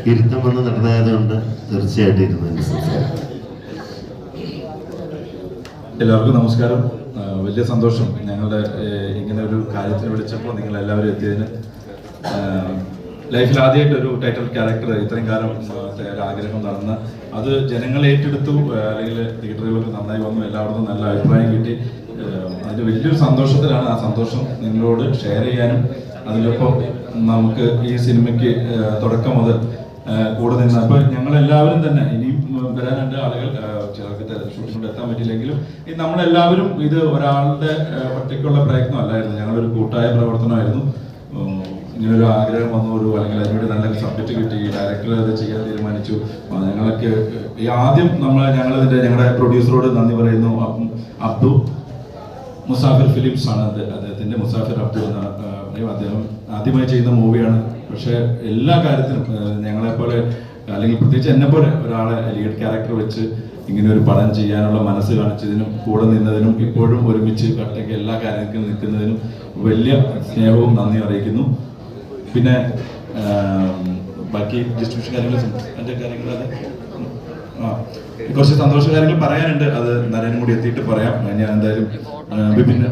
ഇരുത്തം വന്ന് നടന്നതുകൊണ്ട് തീർച്ചയായിട്ടും ഇരുന്നു. എല്ലാവർക്കും നമസ്കാരം. വലിയ സന്തോഷം ഞങ്ങളുടെ ഇങ്ങനെ ഒരു കാര്യത്തിന് വിളിച്ചപ്പോൾ നിങ്ങൾ എല്ലാവരും എത്തിയതിന്. ലൈഫിൽ ആദ്യമായിട്ട് ഒരു ടൈറ്റിൽ ക്യാരക്ടർ ഇത്രയും കാലം ഒരു ആഗ്രഹം നടന്ന് അത് ജനങ്ങൾ ഏറ്റെടുത്തു, അല്ലെങ്കിൽ തിയേറ്ററുകളൊക്കെ നന്നായി വന്നു, എല്ലാവർക്കും നല്ല അഭിപ്രായം കിട്ടി. അതിന് വലിയൊരു സന്തോഷത്തിലാണ്. ആ സന്തോഷം നിങ്ങളോട് ഷെയർ ചെയ്യാനും അതിനൊപ്പം നമുക്ക് ഈ സിനിമയ്ക്ക് തുടക്കം മുതൽ കൂടെ നിന്ന് അപ്പോൾ ഞങ്ങളെല്ലാവരും തന്നെ ഇനിയും വരാനുണ്ട് ആളുകൾ, ചിലർക്ക് ഷൂട്ടിനോട് എത്താൻ പറ്റില്ലെങ്കിലും നമ്മളെല്ലാവരും ഇത് ഒരാളുടെ ഒറ്റയ്ക്കുള്ള പ്രയത്നമല്ലായിരുന്നു, ഞങ്ങളൊരു കൂട്ടായ പ്രവർത്തനമായിരുന്നു. ഇങ്ങനൊരു ആഗ്രഹം വന്നു, അല്ലെങ്കിൽ അതിനുവേണ്ടി നല്ലൊരു സബ്ജക്റ്റ് കിട്ടി, ഡയറക്ടർ അത് ചെയ്യാൻ തീരുമാനിച്ചു. ഞങ്ങൾക്ക് ആദ്യം ഞങ്ങളുടെ പ്രൊഡ്യൂസറോട് നന്ദി പറയുന്നു. അബ്ദു മുസാഫിർ ഫിലിംസ് ആണ് അദ്ദേഹത്തിൻ്റെ മുസാഫിർ അബ്ദു എന്ന അദ്ദേഹം ആദ്യമായി ചെയ്യുന്ന മൂവിയാണ്. പക്ഷേ എല്ലാ കാര്യത്തിനും ഞങ്ങളെപ്പോലെ, അല്ലെങ്കിൽ പ്രത്യേകിച്ച് എന്നെപ്പോലെ ഒരാളെ ലീഡ് ക്യാരക്ടർ വെച്ച് ഇങ്ങനെ ഒരു പടം ചെയ്യാനുള്ള മനസ്സ് കാണിച്ചതിനും കൂടെ നിന്നതിനും ഇപ്പോഴും ഒരുമിച്ച് കട്ടയ്ക്ക് എല്ലാ കാര്യത്തിലും നിൽക്കുന്നതിനും വലിയ സ്നേഹവും നന്ദി അറിയിക്കുന്നു. പിന്നെ ബാക്കി ഡിസ്ട്രിബ്യൂഷൻ കാര്യങ്ങൾ എൻ്റെ കാര്യങ്ങൾ കുറച്ച് സന്തോഷ കാര്യങ്ങൾ പറയാനുണ്ട്, അത് നരേനും കൂടി എത്തിയിട്ട് പറയാം. ഞാൻ എന്തായാലും വിപിന്